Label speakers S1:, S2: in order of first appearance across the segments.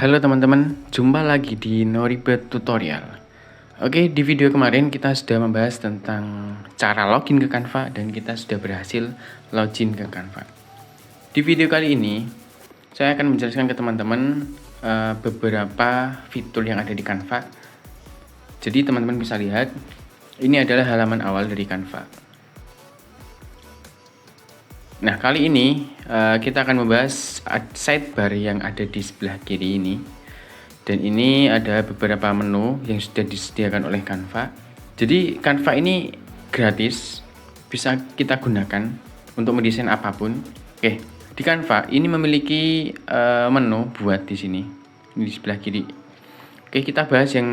S1: Halo teman-teman, jumpa lagi di Noribet Tutorial. Oke, di video kemarin kita sudah membahas tentang cara login ke Canva dan kita sudah berhasil login ke Canva. Di video kali ini, saya akan menjelaskan ke teman-teman beberapa fitur yang ada di Canva. Jadi teman-teman bisa lihat, ini adalah halaman awal dari Canva. Nah, kali ini kita akan membahas sidebar yang ada di sebelah kiri ini. Dan ini ada beberapa menu yang sudah disediakan oleh Canva. Jadi Canva ini gratis, bisa kita gunakan untuk mendesain apapun. Oke, di Canva ini memiliki menu buat di sini. Ini di sebelah kiri. Oke, kita bahas yang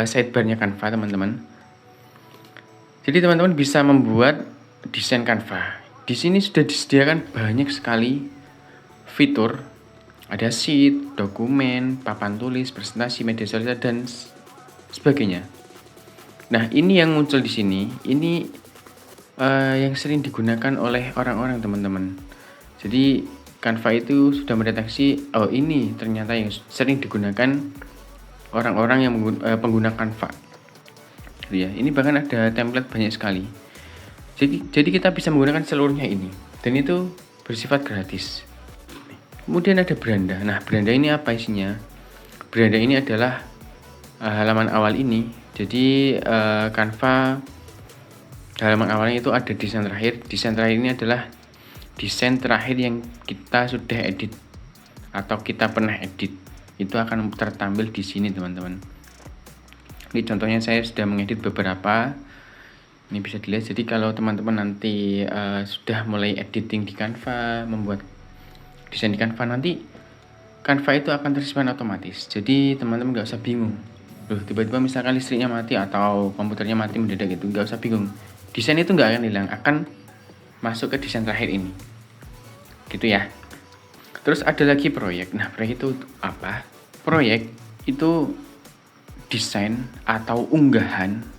S1: sidebarnya Canva, teman-teman. Jadi teman-teman bisa membuat desain Canva. Di sini sudah disediakan banyak sekali fitur. Ada sheet, dokumen, papan tulis, presentasi, media sosial, dan sebagainya. Nah, ini yang muncul di sini, ini yang sering digunakan oleh orang-orang, teman-teman. Jadi Canva itu sudah mendeteksi, oh ini ternyata yang sering digunakan orang-orang yang pengguna Canva. Ya, ini bahkan ada template banyak sekali. Jadi kita bisa menggunakan seluruhnya ini, dan itu bersifat gratis. Kemudian ada beranda. Nah, beranda ini apa isinya? Beranda ini adalah halaman awal ini. Jadi Canva halaman awalnya itu ada desain terakhir. Desain terakhir ini adalah desain terakhir yang kita sudah edit atau kita pernah edit. Itu akan tertampil di sini, teman-teman. Ini contohnya saya sudah mengedit beberapa. Ini bisa dilihat. Jadi kalau teman-teman nanti sudah mulai editing di Canva, membuat desain di Canva, nanti Canva itu akan tersimpan otomatis. Jadi teman-teman nggak usah bingung. Loh, tiba-tiba misalkan listriknya mati atau komputernya mati mendadak gitu, nggak usah bingung. Desain itu nggak akan hilang, akan masuk ke desain terakhir ini. Gitu ya. Terus ada lagi proyek. Nah, proyek itu apa? Proyek itu desain atau unggahan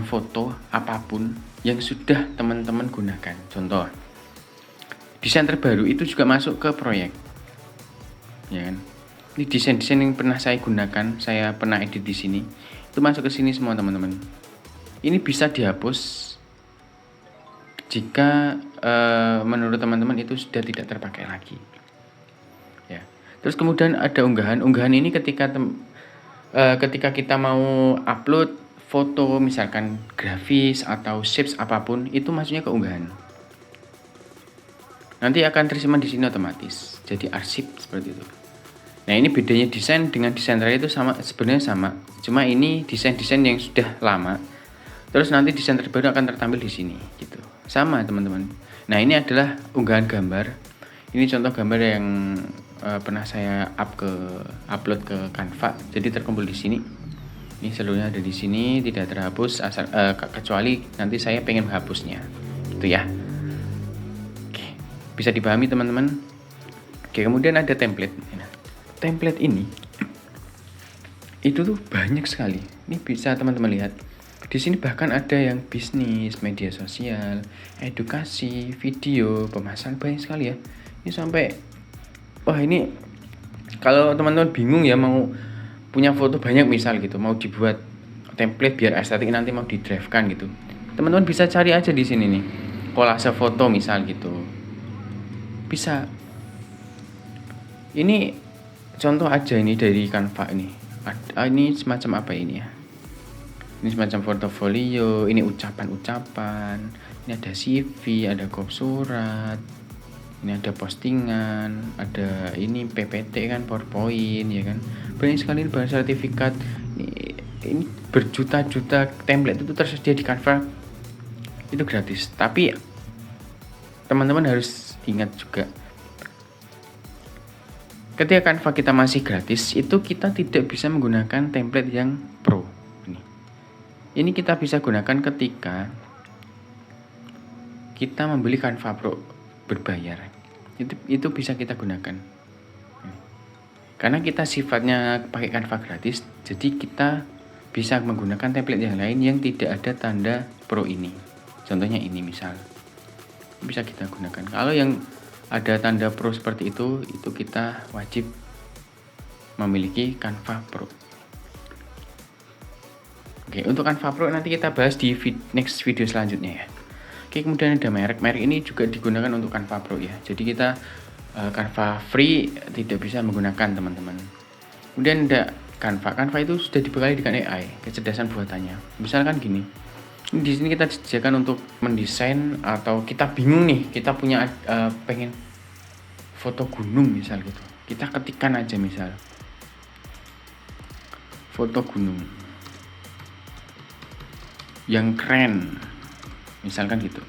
S1: foto apapun yang sudah teman-teman gunakan. Contoh, desain terbaru itu juga masuk ke proyek, ya kan? Ini desain-desain yang pernah saya gunakan, saya pernah edit di sini, itu masuk ke sini semua, teman-teman. Ini bisa dihapus jika menurut teman-teman itu sudah tidak terpakai lagi. Ya. Terus kemudian ada unggahan. Unggahan ini ketika kita mau upload foto, misalkan grafis atau shapes apapun, itu masuknya ke unggahan. Nanti akan tersimpan di sini otomatis. Jadi arsip seperti itu. Nah, ini bedanya desain dengan desain terakhir itu sebenarnya sama. Cuma ini desain-desain yang sudah lama. Terus nanti desain terbaru akan tertampil di sini gitu. Sama, teman-teman. Nah, ini adalah unggahan gambar. Ini contoh gambar yang pernah saya upload ke Canva. Jadi terkumpul di sini. Ini seluruhnya ada di sini, tidak terhapus kecuali nanti saya pengen menghapusnya. Gitu ya. Oke, bisa dipahami, teman-teman? Oke, kemudian ada template. Nah, template ini itu tuh banyak sekali. Ini bisa teman-teman lihat. Di sini bahkan ada yang bisnis, media sosial, edukasi, video, pemasaran, banyak sekali ya. Ini sampai ini kalau teman-teman bingung ya mau punya foto banyak misal gitu, mau dibuat template biar estetik nanti mau di drive kan gitu, teman-teman bisa cari aja di sini nih, kolase foto misal gitu, bisa. Ini contoh aja ini dari Canva ini. Ini semacam apa ini ya? Ini semacam portofolio, ini ucapan-ucapan, ini ada CV, ada kop surat, ini ada postingan, ada ini PPT kan, PowerPoint ya kan. Banyak sekali bahan sertifikat. Ini berjuta-juta template itu tersedia di Canva. Itu gratis. Tapi teman-teman harus ingat juga, ketika Canva kita masih gratis, itu kita tidak bisa menggunakan template yang pro. Ini kita bisa gunakan ketika kita membeli Canva Pro berbayar. Itu bisa kita gunakan. Karena kita sifatnya pakai Canva gratis, jadi kita bisa menggunakan template yang lain yang tidak ada tanda pro ini. Contohnya ini misal. Bisa kita gunakan. Kalau yang ada tanda pro seperti itu kita wajib memiliki Canva Pro. Oke, untuk Canva Pro nanti kita bahas di next video selanjutnya ya. Oke, kemudian ada merek ini juga digunakan untuk Canva Pro ya. Jadi kita Canva free tidak bisa menggunakan teman-teman. Kemudian ada Canva itu sudah dibekali dengan AI, kecerdasan buatannya. Misalkan gini, di sini kita disediakan untuk mendesain atau kita bingung nih, kita punya pengen foto gunung misal gitu. Kita ketikkan aja misal foto gunung yang keren, misalkan gitu.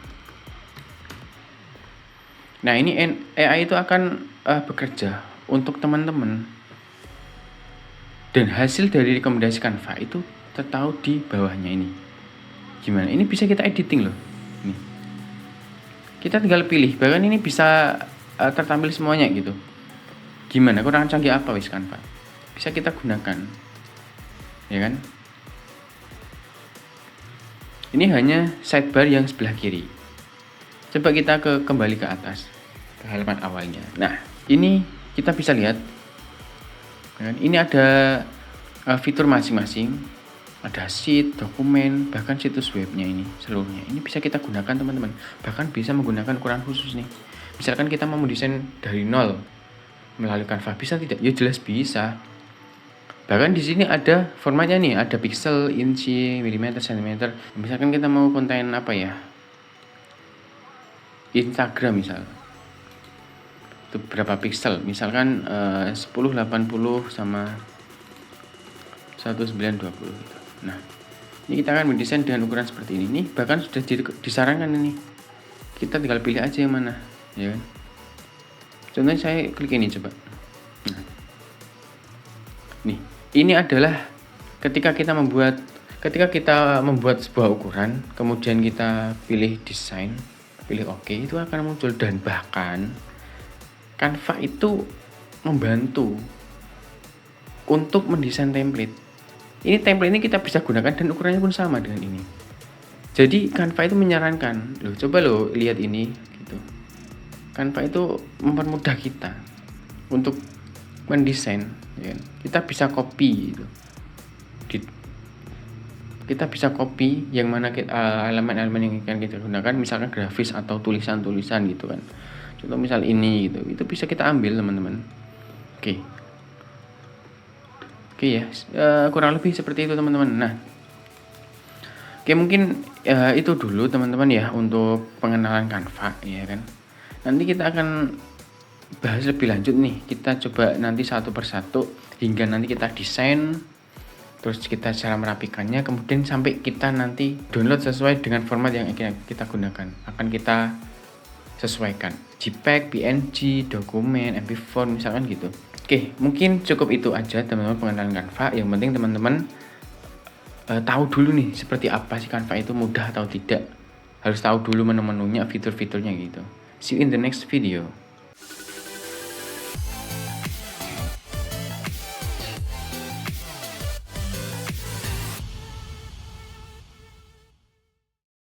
S1: Nah, ini AI itu akan bekerja untuk teman-teman, dan hasil dari rekomendasi Canva itu tertahu di bawahnya ini. Gimana? Ini bisa kita editing loh. Nih. Kita tinggal pilih, bahkan ini bisa tertampil semuanya gitu. Gimana? Kurang canggih apa wis Canva? Bisa kita gunakan. Ya kan? Ini hanya sidebar yang sebelah kiri. Coba kita kembali ke atas, ke halaman awalnya. Nah, ini kita bisa lihat. Ini ada fitur masing-masing. Ada sheet, dokumen, bahkan situs webnya ini seluruhnya. Ini bisa kita gunakan teman-teman. Bahkan bisa menggunakan ukuran khusus nih. Misalkan kita mau mendesain dari nol melalui Canva, bisa tidak? Ya jelas bisa. Bahkan di sini ada formatnya nih, ada pixel, inci, milimeter, sentimeter. Misalkan kita mau konten apa ya? Instagram misal. Itu berapa pixel? Misalkan 1080 sama 1920 gitu. Nah, ini kita akan mendesain dengan ukuran seperti ini. Nih, bahkan sudah disarankan ini. Kita tinggal pilih aja yang mana, ya kan? Contohnya saya klik ini coba. Nah. Nih, ini adalah ketika kita membuat sebuah ukuran, kemudian kita pilih desain, pilih oke, itu akan muncul. Dan bahkan Canva itu membantu untuk mendesain template. Ini template ini kita bisa gunakan dan ukurannya pun sama dengan ini. Jadi Canva itu menyarankan, coba lihat ini gitu. Canva itu mempermudah kita untuk mendesain, ya. Kita bisa copy gitu. Kita bisa copy yang mana elemen-elemen yang akan kita gunakan, misalkan grafis atau tulisan-tulisan gitu kan. Contoh misal ini gitu, itu bisa kita ambil teman-teman. Oke ya, kurang lebih seperti itu teman-teman. Nah, oke, mungkin itu dulu teman-teman ya untuk pengenalan Canva ya kan. Nanti kita akan bahas lebih lanjut nih. Kita coba nanti satu persatu hingga nanti kita desain, terus kita cara merapikannya, kemudian sampai kita nanti download sesuai dengan format yang kita gunakan. Akan kita sesuaikan JPEG, PNG, dokumen, MP4 misalkan gitu. Oke, mungkin cukup itu aja teman-teman pengenalan Canva. Yang penting teman-teman tahu dulu nih seperti apa sih Canva itu, mudah atau tidak. Harus tahu dulu menu-menunya, fitur-fiturnya gitu. See you in the next video.